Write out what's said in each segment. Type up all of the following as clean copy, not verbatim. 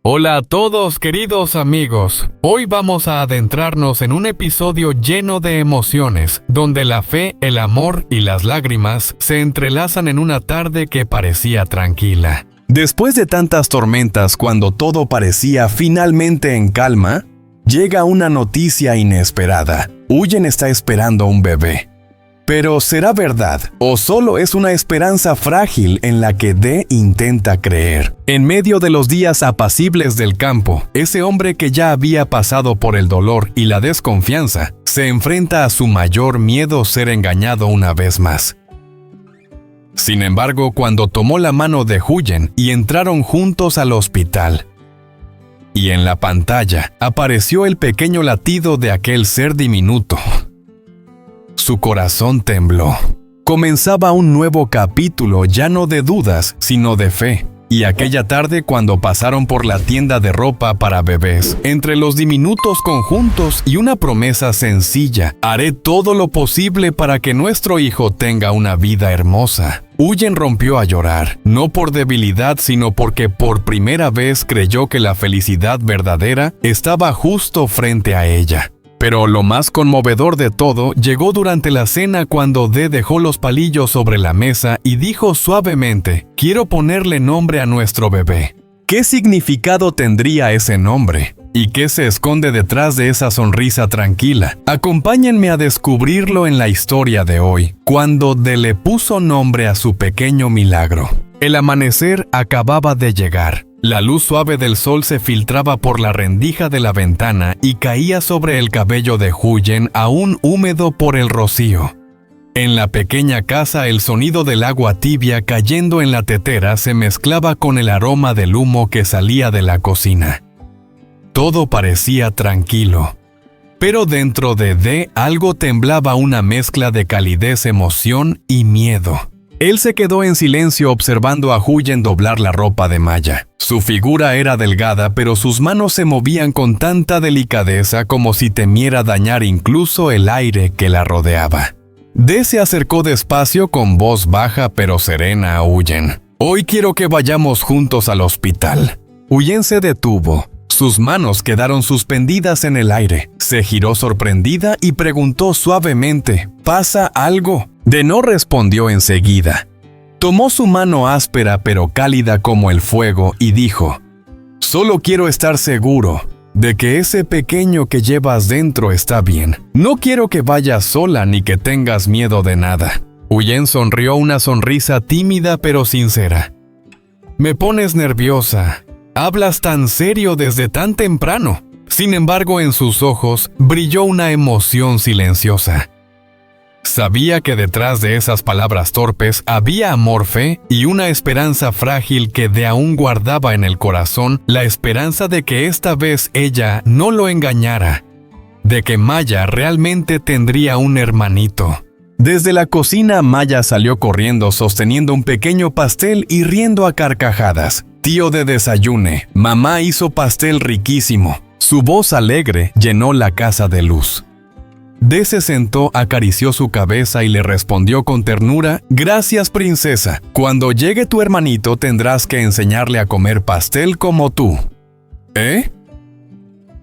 Hola a todos, queridos amigos. Hoy vamos a adentrarnos en un episodio lleno de emociones, donde la fe, el amor y las lágrimas se entrelazan en una tarde que parecía tranquila. Después de tantas tormentas, cuando todo parecía finalmente en calma, llega una noticia inesperada. Huyen está esperando un bebé. Pero ¿será verdad o solo es una esperanza frágil en la que Dee intenta creer? En medio de los días apacibles del campo, ese hombre que ya había pasado por el dolor y la desconfianza, se enfrenta a su mayor miedo: ser engañado una vez más. Sin embargo, cuando tomó la mano de Huyen y entraron juntos al hospital, y en la pantalla apareció el pequeño latido de aquel ser diminuto, su corazón tembló. Comenzaba un nuevo capítulo ya no de dudas, sino de fe. Y aquella tarde, cuando pasaron por la tienda de ropa para bebés, entre los diminutos conjuntos y una promesa sencilla: haré todo lo posible para que nuestro hijo tenga una vida hermosa, Huyen rompió a llorar, no por debilidad, sino porque por primera vez creyó que la felicidad verdadera estaba justo frente a ella. Pero lo más conmovedor de todo llegó durante la cena, cuando Dee dejó los palillos sobre la mesa y dijo suavemente: quiero ponerle nombre a nuestro bebé. ¿Qué significado tendría ese nombre? ¿Y qué se esconde detrás de esa sonrisa tranquila? Acompáñenme a descubrirlo en la historia de hoy, cuando Dee le puso nombre a su pequeño milagro. El amanecer acababa de llegar. La luz suave del sol se filtraba por la rendija de la ventana y caía sobre el cabello de Huyen, aún húmedo por el rocío. En la pequeña casa, el sonido del agua tibia cayendo en la tetera se mezclaba con el aroma del humo que salía de la cocina. Todo parecía tranquilo, pero dentro de Dee algo temblaba, una mezcla de calidez, emoción y miedo. Él se quedó en silencio observando a Huyen doblar la ropa de Maya. Su figura era delgada, pero sus manos se movían con tanta delicadeza como si temiera dañar incluso el aire que la rodeaba. Dee se acercó despacio, con voz baja pero serena, a Huyen. «Hoy quiero que vayamos juntos al hospital». Huyen se detuvo. Sus manos quedaron suspendidas en el aire. Se giró sorprendida y preguntó suavemente: ¿pasa algo? Dee no respondió enseguida. Tomó su mano áspera pero cálida como el fuego y dijo: «Solo quiero estar seguro de que ese pequeño que llevas dentro está bien. No quiero que vayas sola ni que tengas miedo de nada». Huyen sonrió, una sonrisa tímida pero sincera. «Me pones nerviosa. Hablas tan serio desde tan temprano». Sin embargo, en sus ojos brilló una emoción silenciosa. Sabía que detrás de esas palabras torpes había amor, fe y una esperanza frágil que Dee aún guardaba en el corazón, la esperanza de que esta vez ella no lo engañara, de que Maya realmente tendría un hermanito. Desde la cocina, Maya salió corriendo sosteniendo un pequeño pastel y riendo a carcajadas. «Tío Dee, desayune. Mamá hizo pastel riquísimo». Su voz alegre llenó la casa de luz. Dee se sentó, acarició su cabeza y le respondió con ternura: «Gracias, princesa. Cuando llegue tu hermanito tendrás que enseñarle a comer pastel como tú». «¿Eh?».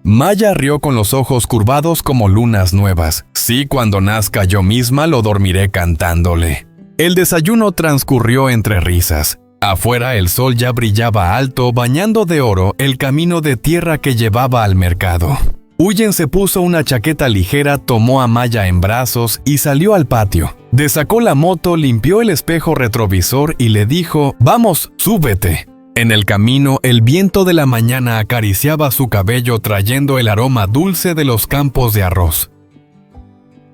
Maya rió con los ojos curvados como lunas nuevas. «Sí, cuando nazca yo misma lo dormiré cantándole». El desayuno transcurrió entre risas. Afuera el sol ya brillaba alto, bañando de oro el camino de tierra que llevaba al mercado. Huyen se puso una chaqueta ligera, tomó a Maya en brazos y salió al patio. Dee sacó la moto, limpió el espejo retrovisor y le dijo: «Vamos, súbete». En el camino, el viento de la mañana acariciaba su cabello, trayendo el aroma dulce de los campos de arroz.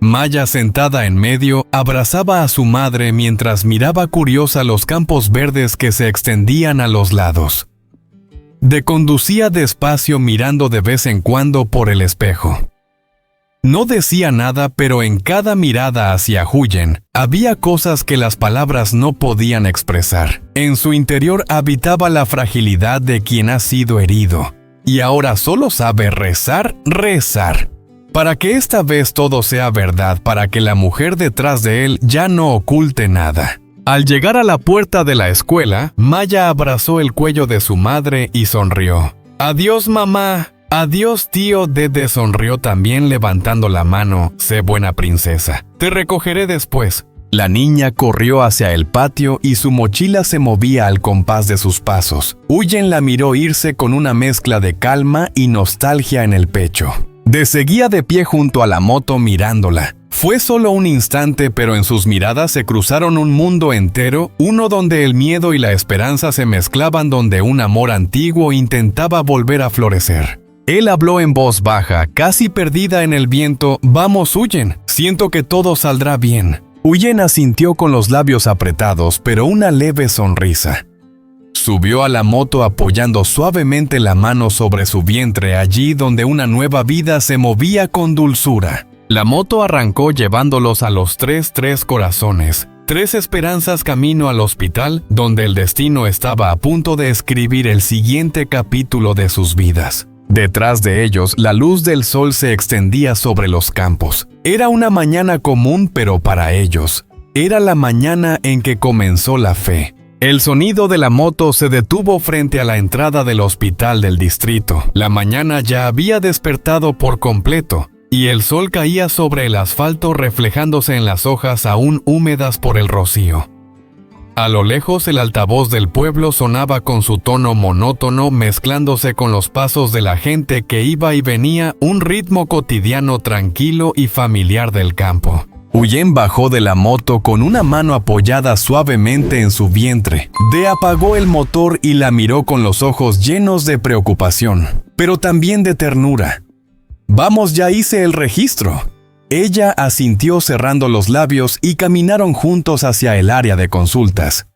Maya, sentada en medio, abrazaba a su madre mientras miraba curiosa los campos verdes que se extendían a los lados. Dee conducía despacio, mirando de vez en cuando por el espejo. No decía nada, pero en cada mirada hacia Huyen había cosas que las palabras no podían expresar. En su interior habitaba la fragilidad de quien ha sido herido, y ahora solo sabe rezar, para que esta vez todo sea verdad, para que la mujer detrás de él ya no oculte nada. Al llegar a la puerta de la escuela, Maya abrazó el cuello de su madre y sonrió. Adiós, mamá. Adiós, tío. Dede sonrió también levantando la mano. Sé buena princesa. Te recogeré después. La niña corrió hacia el patio y su mochila se movía al compás de sus pasos. Huyen la miró irse con una mezcla de calma y nostalgia en el pecho. De seguía de pie junto a la moto mirándola. Fue solo un instante, pero en sus miradas se cruzaron un mundo entero, uno donde el miedo y la esperanza se mezclaban, donde un amor antiguo intentaba volver a florecer. Él habló en voz baja, casi perdida en el viento. Vamos, Huyen. Siento que todo saldrá bien. Huyen asintió con los labios apretados, pero una leve sonrisa. Subió a la moto apoyando suavemente la mano sobre su vientre, allí donde una nueva vida se movía con dulzura. La moto arrancó llevándolos a los tres corazones, 3 esperanzas camino al hospital, donde el destino estaba a punto de escribir el siguiente capítulo de sus vidas. Detrás de ellos, la luz del sol se extendía sobre los campos. Era una mañana común, pero para ellos, era la mañana en que comenzó la fe. El sonido de la moto se detuvo frente a la entrada del hospital del distrito. La mañana ya había despertado por completo, y el sol caía sobre el asfalto reflejándose en las hojas aún húmedas por el rocío. A lo lejos el altavoz del pueblo sonaba con su tono monótono mezclándose con los pasos de la gente que iba y venía, un ritmo cotidiano tranquilo y familiar del campo. Huyen bajó de la moto con una mano apoyada suavemente en su vientre. De apagó el motor y la miró con los ojos llenos de preocupación, pero también de ternura. Vamos, ya hice el registro. Ella asintió cerrando los labios y caminaron juntos hacia el área de consultas.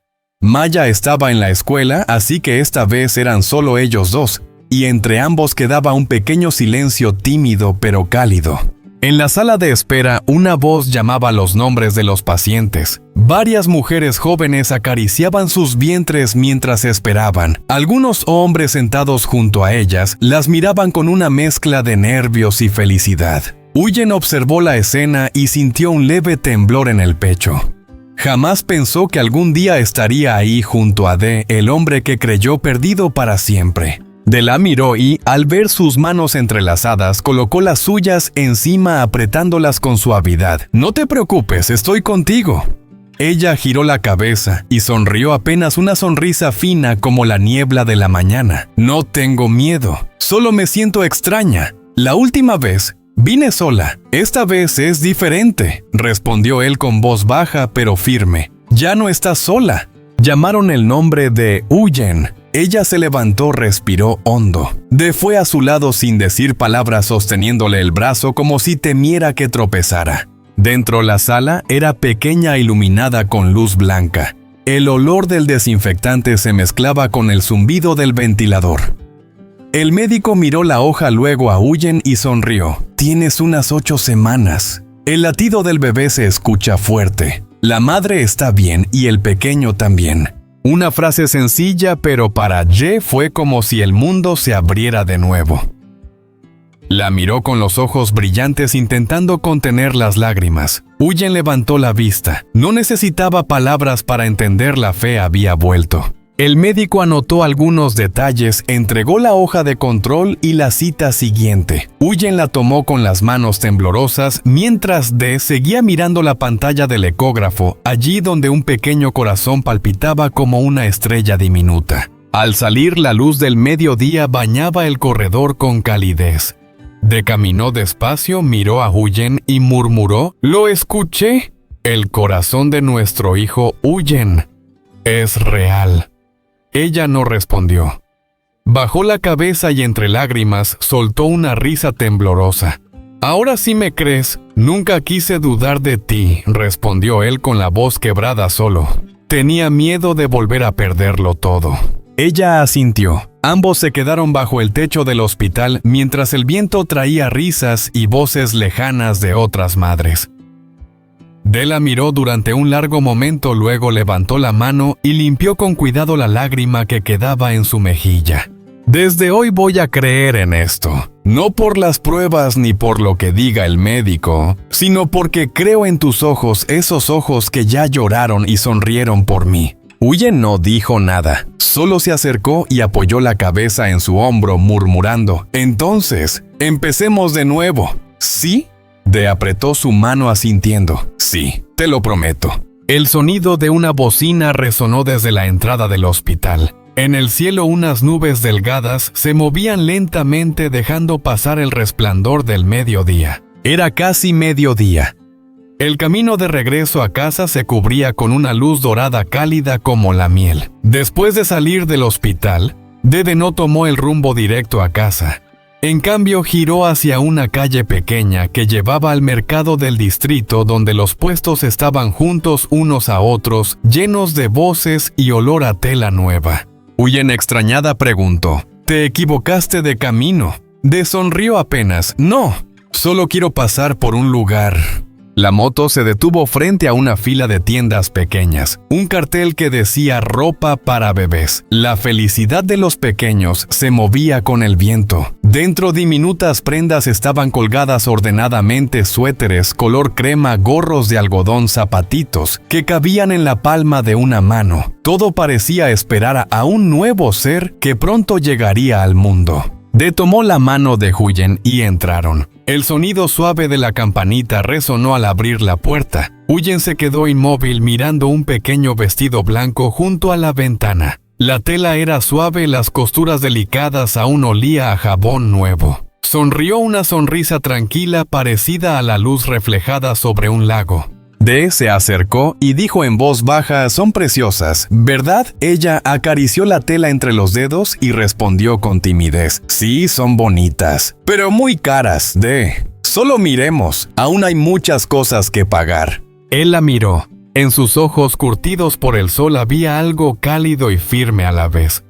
Maya estaba en la escuela, así que esta vez eran solo ellos dos, y entre ambos quedaba un pequeño silencio tímido pero cálido. En la sala de espera, una voz llamaba los nombres de los pacientes. Varias mujeres jóvenes acariciaban sus vientres mientras esperaban. Algunos hombres sentados junto a ellas las miraban con una mezcla de nervios y felicidad. Huyen observó la escena y sintió un leve temblor en el pecho. Jamás pensó que algún día estaría ahí junto a D, el hombre que creyó perdido para siempre. De la miró y, al ver sus manos entrelazadas, colocó las suyas encima apretándolas con suavidad. No te preocupes, estoy contigo. Ella giró la cabeza y sonrió apenas una sonrisa fina como la niebla de la mañana. No tengo miedo, solo me siento extraña. La última vez vine sola. Esta vez es diferente, respondió él con voz baja pero firme. Ya no estás sola. Llamaron el nombre de Huyen. Ella se levantó, respiró hondo. De fue a su lado sin decir palabras, sosteniéndole el brazo como si temiera que tropezara. Dentro la sala era pequeña, iluminada con luz blanca. El olor del desinfectante se mezclaba con el zumbido del ventilador. El médico miró la hoja luego a Huyen y sonrió. Tienes unas 8 semanas. El latido del bebé se escucha fuerte. La madre está bien y el pequeño también. Una frase sencilla, pero para Ye fue como si el mundo se abriera de nuevo. La miró con los ojos brillantes intentando contener las lágrimas. Huyen levantó la vista. No necesitaba palabras para entender, la fe había vuelto. El médico anotó algunos detalles, entregó la hoja de control y la cita siguiente. Huyen la tomó con las manos temblorosas, mientras D seguía mirando la pantalla del ecógrafo, allí donde un pequeño corazón palpitaba como una estrella diminuta. Al salir, la luz del mediodía bañaba el corredor con calidez. D caminó despacio, miró a Huyen y murmuró: «Lo escuché. El corazón de nuestro hijo Huyen es real». Ella no respondió. Bajó la cabeza y entre lágrimas soltó una risa temblorosa. «Ahora sí me crees. Nunca quise dudar de ti», respondió él con la voz quebrada solo. Tenía miedo de volver a perderlo todo. Ella asintió. Ambos se quedaron bajo el techo del hospital mientras el viento traía risas y voces lejanas de otras madres. D la miró durante un largo momento, luego levantó la mano y limpió con cuidado la lágrima que quedaba en su mejilla. «Desde hoy voy a creer en esto, no por las pruebas ni por lo que diga el médico, sino porque creo en tus ojos, esos ojos que ya lloraron y sonrieron por mí». Huyen no dijo nada, solo se acercó y apoyó la cabeza en su hombro murmurando: «Entonces, empecemos de nuevo». «¿Sí?» De apretó su mano asintiendo. «Sí, te lo prometo». El sonido de una bocina resonó desde la entrada del hospital. En el cielo unas nubes delgadas se movían lentamente dejando pasar el resplandor del mediodía. Era casi mediodía. El camino de regreso a casa se cubría con una luz dorada cálida como la miel. Después de salir del hospital, Dede no tomó el rumbo directo a casa. En cambio, giró hacia una calle pequeña que llevaba al mercado del distrito donde los puestos estaban juntos unos a otros, llenos de voces y olor a tela nueva. Huyen extrañada preguntó: «¿Te equivocaste de camino?» De sonrió apenas. «No, solo quiero pasar por un lugar». La moto se detuvo frente a una fila de tiendas pequeñas. Un cartel que decía ropa para bebés. La felicidad de los pequeños se movía con el viento. Dentro diminutas prendas estaban colgadas ordenadamente suéteres, color crema, gorros de algodón, zapatitos, que cabían en la palma de una mano. Todo parecía esperar a un nuevo ser que pronto llegaría al mundo. De tomó la mano de Huyen y entraron. El sonido suave de la campanita resonó al abrir la puerta. Huyen se quedó inmóvil mirando un pequeño vestido blanco junto a la ventana. La tela era suave, las costuras delicadas, aún olía a jabón nuevo. Sonrió una sonrisa tranquila parecida a la luz reflejada sobre un lago. De se acercó y dijo en voz baja: «Son preciosas, ¿verdad?» Ella acarició la tela entre los dedos y respondió con timidez: «Sí, son bonitas, pero muy caras, De. Solo miremos, aún hay muchas cosas que pagar». Él la miró. En sus ojos curtidos por el sol había algo cálido y firme a la vez.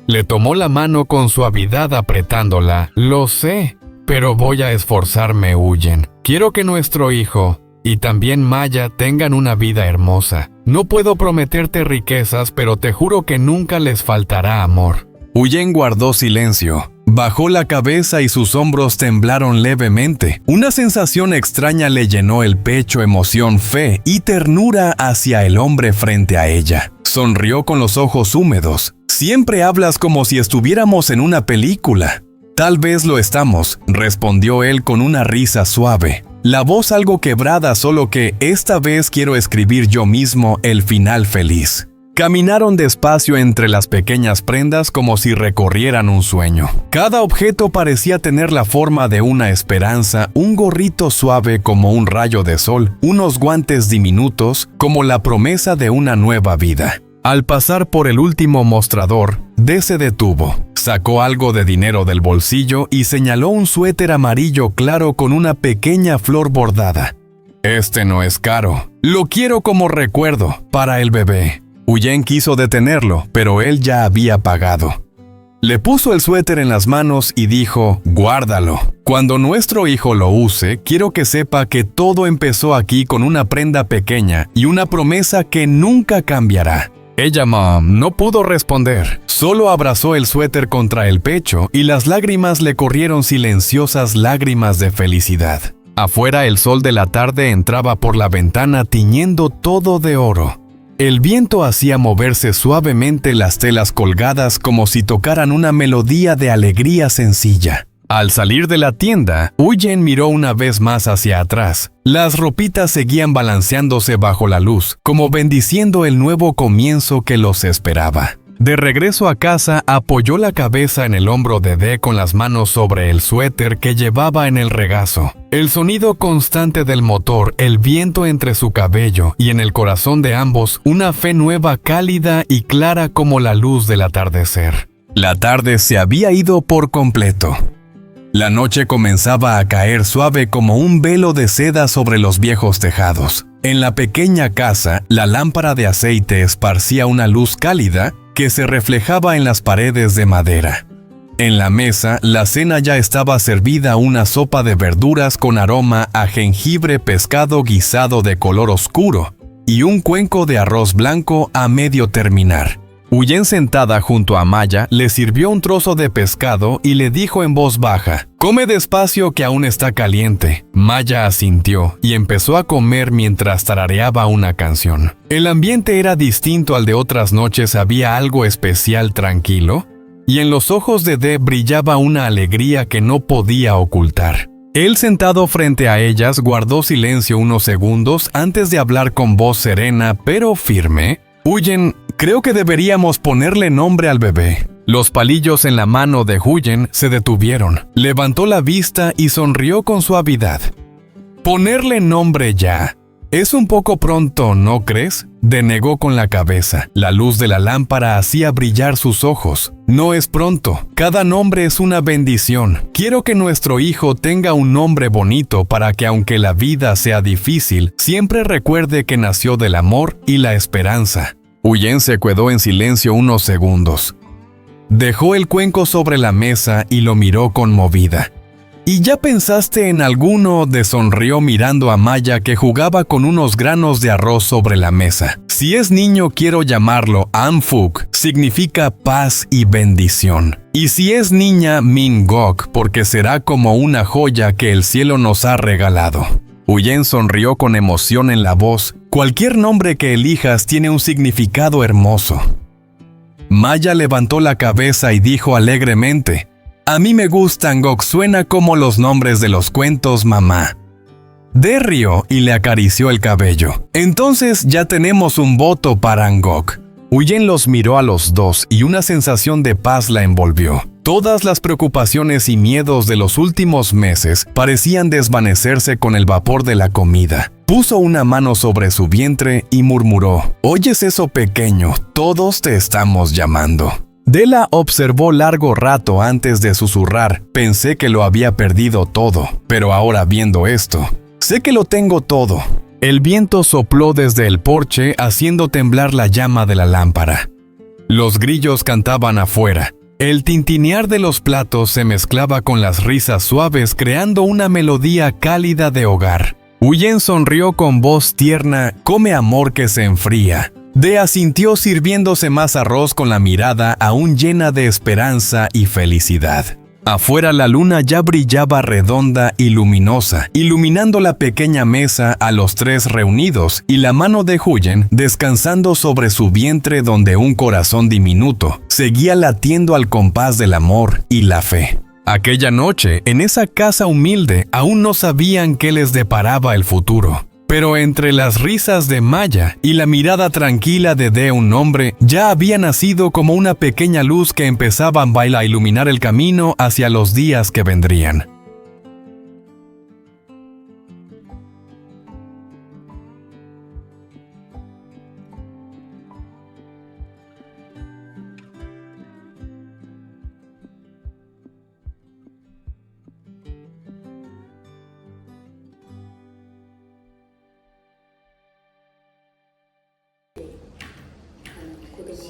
Le tomó la mano con suavidad apretándola. «Lo sé, pero voy a esforzarme, Huyen. Quiero que nuestro hijo y también Maya tengan una vida hermosa. No puedo prometerte riquezas, pero te juro que nunca les faltará amor». Huyen guardó silencio. Bajó la cabeza y sus hombros temblaron levemente. Una sensación extraña le llenó el pecho, emoción, fe y ternura hacia el hombre frente a ella. Sonrió con los ojos húmedos. «Siempre hablas como si estuviéramos en una película». «Tal vez lo estamos», respondió él con una risa suave. La voz algo quebrada, solo que esta vez quiero escribir yo mismo el final feliz. Caminaron despacio entre las pequeñas prendas como si recorrieran un sueño. Cada objeto parecía tener la forma de una esperanza, un gorrito suave como un rayo de sol, unos guantes diminutos como la promesa de una nueva vida. Al pasar por el último mostrador, De se detuvo. Sacó algo de dinero del bolsillo y señaló un suéter amarillo claro con una pequeña flor bordada. «Este no es caro. Lo quiero como recuerdo, para el bebé». Huyen quiso detenerlo, pero él ya había pagado. Le puso el suéter en las manos y dijo: «Guárdalo. Cuando nuestro hijo lo use, quiero que sepa que todo empezó aquí con una prenda pequeña y una promesa que nunca cambiará». Ella no pudo responder. Solo abrazó el suéter contra el pecho y las lágrimas le corrieron silenciosas lágrimas de felicidad. Afuera el sol de la tarde entraba por la ventana tiñendo todo de oro. El viento hacía moverse suavemente las telas colgadas como si tocaran una melodía de alegría sencilla. Al salir de la tienda, Huyen miró una vez más hacia atrás. Las ropitas seguían balanceándose bajo la luz, como bendiciendo el nuevo comienzo que los esperaba. De regreso a casa, apoyó la cabeza en el hombro de De con las manos sobre el suéter que llevaba en el regazo. El sonido constante del motor, el viento entre su cabello y en el corazón de ambos, una fe nueva cálida y clara como la luz del atardecer. La tarde se había ido por completo. La noche comenzaba a caer suave como un velo de seda sobre los viejos tejados. En la pequeña casa, la lámpara de aceite esparcía una luz cálida que se reflejaba en las paredes de madera. En la mesa, la cena ya estaba servida, una sopa de verduras con aroma a jengibre, pescado guisado de color oscuro y un cuenco de arroz blanco a medio terminar. Huyen, sentada junto a Maya, le sirvió un trozo de pescado y le dijo en voz baja: «Come despacio que aún está caliente». Maya asintió y empezó a comer mientras tarareaba una canción. El ambiente era distinto al de otras noches, había algo especial, tranquilo, y en los ojos de Deb brillaba una alegría que no podía ocultar. Él, sentado frente a ellas, guardó silencio unos segundos antes de hablar con voz serena pero firme. «Huyen, creo que deberíamos ponerle nombre al bebé». Los palillos en la mano de Huyen se detuvieron. Levantó la vista y sonrió con suavidad. «¿Ponerle nombre ya? Es un poco pronto, ¿no crees?», denegó con la cabeza. La luz de la lámpara hacía brillar sus ojos. «No es pronto. Cada nombre es una bendición. Quiero que nuestro hijo tenga un nombre bonito para que, aunque la vida sea difícil, siempre recuerde que nació del amor y la esperanza». Huyen se quedó en silencio unos segundos. Dejó el cuenco sobre la mesa y lo miró conmovida. «¿Y ya pensaste en alguno?», sonrió mirando a Maya, que jugaba con unos granos de arroz sobre la mesa. «Si es niño, quiero llamarlo Anfuk, significa paz y bendición. Y si es niña, Mingok, porque será como una joya que el cielo nos ha regalado». Huyen sonrió con emoción en la voz. «Cualquier nombre que elijas tiene un significado hermoso». Maya levantó la cabeza y dijo alegremente: «A mí me gusta Angok, suena como los nombres de los cuentos, mamá». Deb rió y le acarició el cabello. «Entonces ya tenemos un voto para Angok». Huyen los miró a los dos y una sensación de paz la envolvió. Todas las preocupaciones y miedos de los últimos meses parecían desvanecerse con el vapor de la comida. Puso una mano sobre su vientre y murmuró: «¿Oyes eso, pequeño? Todos te estamos llamando». Deb la observó largo rato antes de susurrar: «Pensé que lo había perdido todo, pero ahora viendo esto, sé que lo tengo todo». El viento sopló desde el porche haciendo temblar la llama de la lámpara. Los grillos cantaban afuera. El tintinear de los platos se mezclaba con las risas suaves, creando una melodía cálida de hogar. Huyen sonrió con voz tierna: «Come, amor, que se enfría». Deb asintió, sirviéndose más arroz con la mirada aún llena de esperanza y felicidad. Afuera la luna ya brillaba redonda y luminosa, iluminando la pequeña mesa, a los tres reunidos, y la mano de Huyen descansando sobre su vientre, donde un corazón diminuto seguía latiendo al compás del amor y la fe. Aquella noche, en esa casa humilde, aún no sabían qué les deparaba el futuro. Pero entre las risas de Maya y la mirada tranquila de Deb, un hombre ya había nacido como una pequeña luz que empezaba a iluminar el camino hacia los días que vendrían.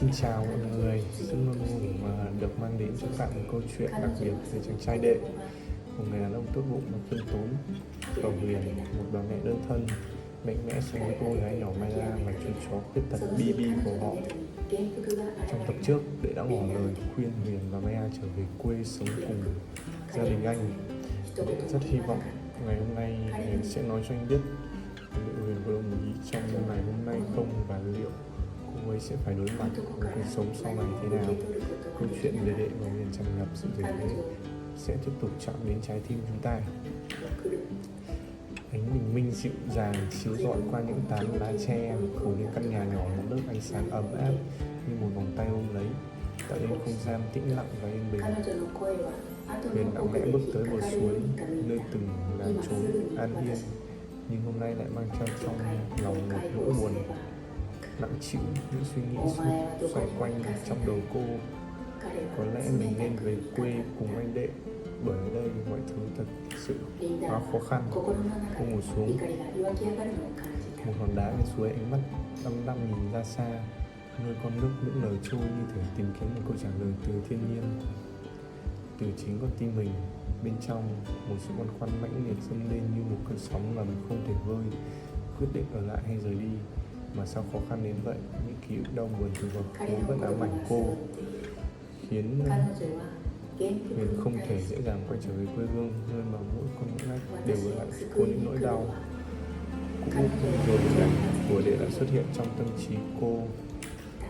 Xin chào mọi người, rất vui mừng mà được mang đến cho các bạn một câu chuyện đặc biệt về chàng trai Đệ, một người đàn ông tốt bụng và khiêm tốn, cầu hiền, một bà mẹ đơn thân, mạnh mẽ sống với cô gái nhỏ Maya và chú chó khuyết tật Bibi của họ. Trong tập trước, Đệ đã ngỏ lời khuyên Huyền và Maya trở về quê sống cùng gia đình anh. Đệ rất hy vọng ngày hôm nay Huyền sẽ nói cho anh biết liệu Huyền có đồng ý trong ngày hôm nay không, và liệu cô ấy sẽ phải đối mặt với cuộc sống sau này thế nào. Câu chuyện về Đệ và Huyền tràn ngập sự rực rỡ sẽ tiếp tục chạm đến trái tim chúng ta. Ánh bình minh dịu dàng chiếu rọi qua những tán lá tre, phủ lên căn nhà nhỏ một lớp ánh sáng ấm áp như một vòng tay ôm lấy, tạo nên không gian tĩnh lặng và yên bình. Huyền lặng lẽ bước tới bờ suối, nơi từng là chốn an yên, nhưng hôm nay lại mang theo trong lòng một nỗi buồn nặng trĩu, những suy nghĩ xoay quanh trong đầu cô. Có lẽ mình nên về quê cùng anh Đệ, bởi ở đây mọi thứ thật sự quá khó khăn. Cô ngồi xuống một hòn đá bên suối, ánh mắt đăm đăm nhìn ra xa, nơi con nước những lời trôi như thể tìm kiếm một câu trả lời từ thiên nhiên, từ chính con tim mình. Bên trong một sự băn khoăn mãnh liệt dâng lên như một cơn sóng ngầm không thể vơi, quyết định ở lại hay rời đi. Mà sao khó khăn đến vậy? Những ký ức đau buồn từ quá khứ vẫn ám ảnh cô, khiến Huyền không thể dễ dàng quay trở về quê hương, nơi mà mỗi con ngõ ngách đều gợi lại cô những nỗi đau cũ. Rồi hình ảnh của Đệ lại xuất hiện trong tâm trí cô.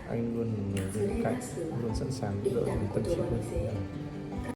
Anh luôn là người bên cạnh, luôn sẵn sàng giúp đỡ tâm trí cô.